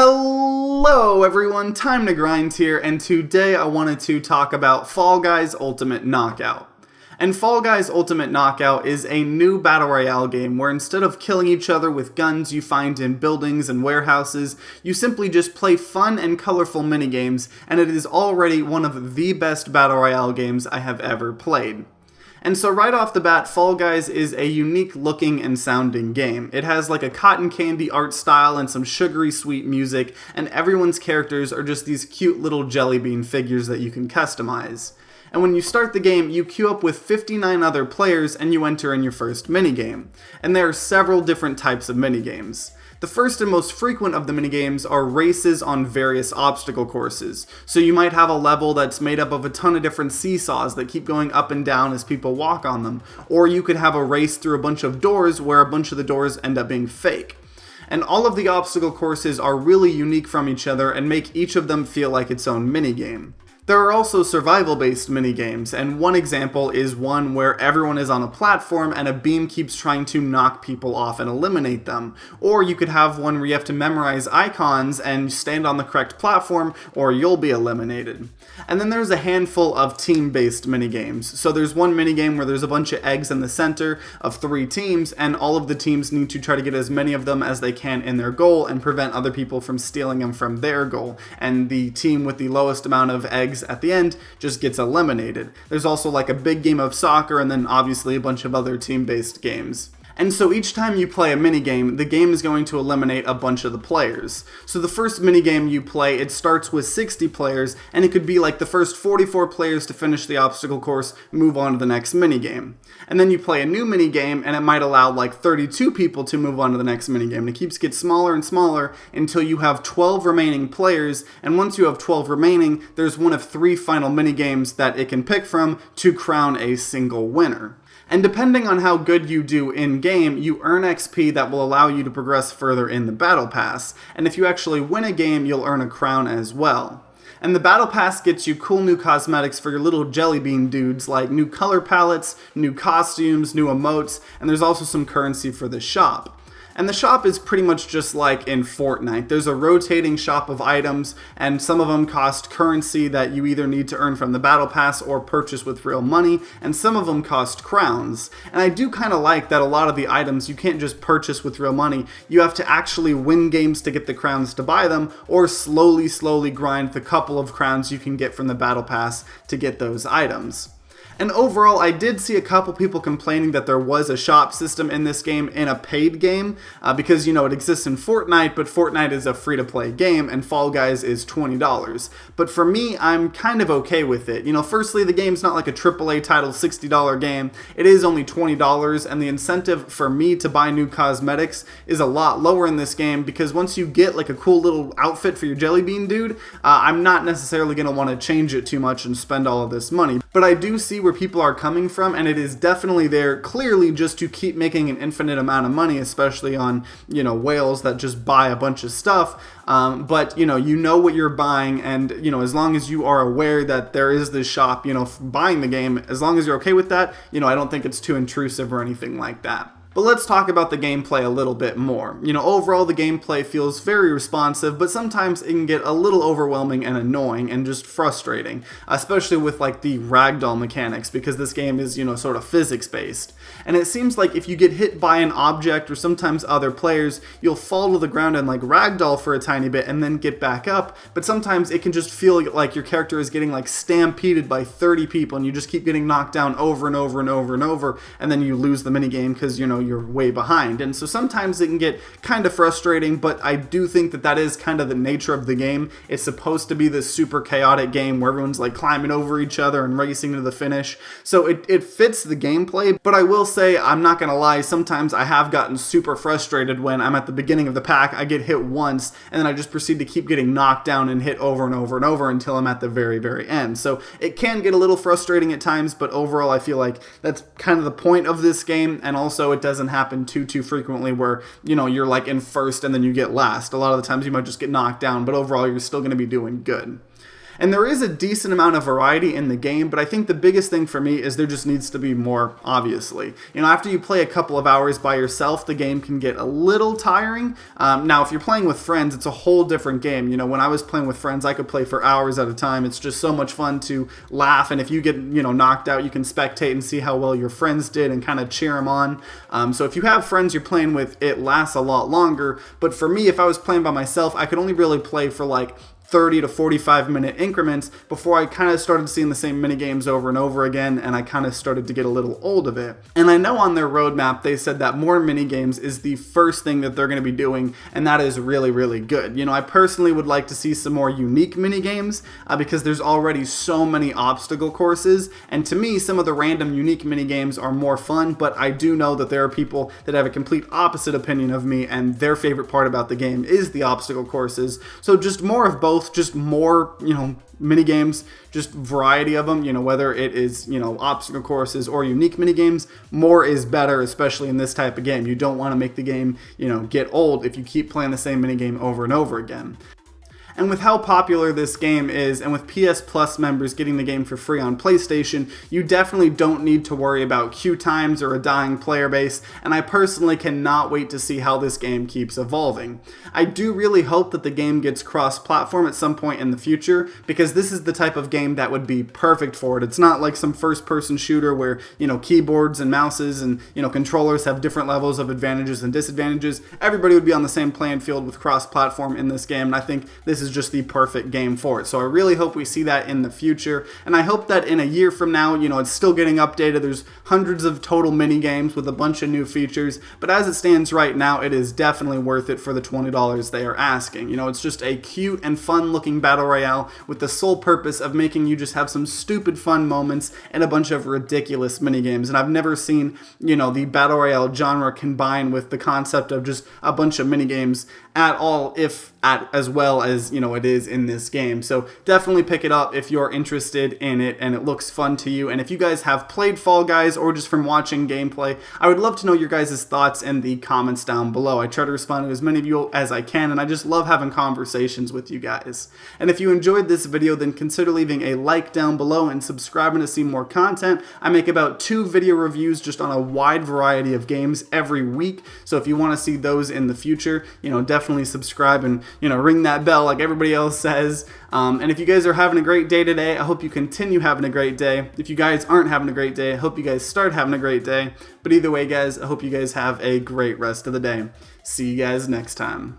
Hello everyone, Time to Grind here, and today I wanted to talk about Fall Guys Ultimate Knockout. And Fall Guys Ultimate Knockout is a new Battle Royale game where instead of killing each other with guns you find in buildings and warehouses, you simply just play fun and colorful minigames, and it is already one of the best Battle Royale games I have ever played. And so right off the bat, Fall Guys is a unique looking and sounding game. It has like a cotton candy art style and some sugary sweet music, and everyone's characters are just these cute little jelly bean figures that you can customize. And when you start the game, you queue up with 59 other players and you enter in your first minigame. And there are several different types of minigames. The first and most frequent of the minigames are races on various obstacle courses. So you might have a level that's made up of a ton of different seesaws that keep going up and down as people walk on them. Or you could have a race through a bunch of doors where a bunch of the doors end up being fake. And all of the obstacle courses are really unique from each other and make each of them feel like its own minigame. There are also survival-based minigames, and one example is one where everyone is on a platform and a beam keeps trying to knock people off and eliminate them. Or you could have one where you have to memorize icons and stand on the correct platform or you'll be eliminated. And then there's a handful of team-based minigames. So there's one minigame where there's a bunch of eggs in the center of 3 teams, and all of the teams need to try to get as many of them as they can in their goal and prevent other people from stealing them from their goal. And the team with the lowest amount of eggs at the end just gets eliminated. There's also like a big game of soccer and then obviously a bunch of other team-based games. And so each time you play a minigame, the game is going to eliminate a bunch of the players. So the first minigame you play, it starts with 60 players, and it could be like the first 44 players to finish the obstacle course, move on to the next minigame. And then you play a new minigame, and it might allow like 32 people to move on to the next minigame. And it keeps getting smaller and smaller until you have 12 remaining players, and once you have 12 remaining, there's one of 3 final minigames that it can pick from to crown a single winner. And depending on how good you do in-game, you earn XP that will allow you to progress further in the Battle Pass. And if you actually win a game, you'll earn a crown as well. And the Battle Pass gets you cool new cosmetics for your little jelly bean dudes, like new color palettes, new costumes, new emotes, and there's also some currency for the shop. And the shop is pretty much just like in Fortnite. There's a rotating shop of items, and some of them cost currency that you either need to earn from the Battle Pass or purchase with real money, and some of them cost crowns. And I do kind of like that a lot of the items you can't just purchase with real money. You have to actually win games to get the crowns to buy them, or slowly grind the couple of crowns you can get from the Battle Pass to get those items. And overall, I did see a couple people complaining that there was a shop system in this game in a paid game, because, you know, it exists in Fortnite, but Fortnite is a free-to-play game, and Fall Guys is $20. But for me, I'm kind of okay with it. You know, firstly, the game's not like a AAA title $60 game. It is only $20, and the incentive for me to buy new cosmetics is a lot lower in this game, because once you get like a cool little outfit for your jelly bean dude, I'm not necessarily going to want to change it too much and spend all of this money. But I do see where people are coming from, and it is definitely there clearly just to keep making an infinite amount of money, especially on, you know, whales that just buy a bunch of stuff. But you know what you're buying, and you know, as long as you are aware that there is this shop, you know, buying the game, as long as you're okay with that, you know, I don't think it's too intrusive or anything like that. But let's talk about the gameplay a little bit more. You know, overall the gameplay feels very responsive, but sometimes it can get a little overwhelming and annoying and just frustrating, especially with like the ragdoll mechanics, because this game is, you know, sort of physics-based. And it seems like if you get hit by an object or sometimes other players, you'll fall to the ground and like ragdoll for a tiny bit and then get back up, but sometimes it can just feel like your character is getting like stampeded by 30 people and you just keep getting knocked down over and over and over and over, and then you lose the minigame because, you know, you're way behind. And so sometimes it can get kind of frustrating, but I do think that that is kind of the nature of the game. It's supposed to be this super chaotic game where everyone's like climbing over each other and racing to the finish. So it fits the gameplay, but I will say, I'm not gonna lie, sometimes I have gotten super frustrated when I'm at the beginning of the pack, I get hit once, and then I just proceed to keep getting knocked down and hit over and over and over until I'm at the very end. So it can get a little frustrating at times, but overall I feel like that's kind of the point of this game, and also it doesn't happen too frequently where, you know, you're like in first and then you get last. A lot of the times you might just get knocked down, but overall you're still going to be doing good. And there is a decent amount of variety in the game, but I think the biggest thing for me is there just needs to be more, obviously. You know, after you play a couple of hours by yourself, the game can get a little tiring. Now, if you're playing with friends, it's a whole different game. You know, when I was playing with friends, I could play for hours at a time. It's just so much fun to laugh, and if you get, you know, knocked out, you can spectate and see how well your friends did and kind of cheer them on. So if you have friends you're playing with, it lasts a lot longer. But for me, if I was playing by myself, I could only really play for like 30 to 45 minute increments before I kind of started seeing the same minigames over and over again, and I kind of started to get a little old of it. And I know on their roadmap they said that more minigames is the first thing that they're going to be doing, and that is really, really good. You know, I personally would like to see some more unique minigames because there's already so many obstacle courses, and to me some of the random unique minigames are more fun, but I do know that there are people that have a complete opposite opinion of me, and their favorite part about the game is the obstacle courses. So just more of both. Just more, you know, mini games, just variety of them, you know, whether it is, you know, obstacle courses or unique mini games, more is better, especially in this type of game. You don't want to make the game, you know, get old if you keep playing the same mini game over and over again. And with how popular this game is, and with PS Plus members getting the game for free on PlayStation, you definitely don't need to worry about queue times or a dying player base, and I personally cannot wait to see how this game keeps evolving. I do really hope that the game gets cross-platform at some point in the future, because this is the type of game that would be perfect for it. It's not like some first-person shooter where, you know, keyboards and mouses and, you know, controllers have different levels of advantages and disadvantages. Everybody would be on the same playing field with cross-platform in this game, and I think this is just the perfect game for it. So I really hope we see that in the future, and I hope that in a year from now, you know, it's still getting updated. There's hundreds of total mini games with a bunch of new features, but as it stands right now, it is definitely worth it for the $20 they are asking. You know, it's just a cute and fun looking battle royale with the sole purpose of making you just have some stupid fun moments and a bunch of ridiculous mini games. And I've never seen, you know, the battle royale genre combine with the concept of just a bunch of mini games at all, if at as well as, you know, it is in this game. So definitely pick it up if you're interested in it and it looks fun to you. And if you guys have played Fall Guys or just from watching gameplay, I would love to know your guys' thoughts in the comments down below. I try to respond to as many of you as I can, and I just love having conversations with you guys. And if you enjoyed this video, then consider leaving a like down below and subscribing to see more content. I make about 2 video reviews just on a wide variety of games every week. So if you want to see those in the future, you know, definitely subscribe and, you know, ring that bell like everybody else says. And if you guys are having a great day today, I hope you continue having a great day. If you guys aren't having a great day, I hope you guys start having a great day. But either way, guys, I hope you guys have a great rest of the day. See you guys next time.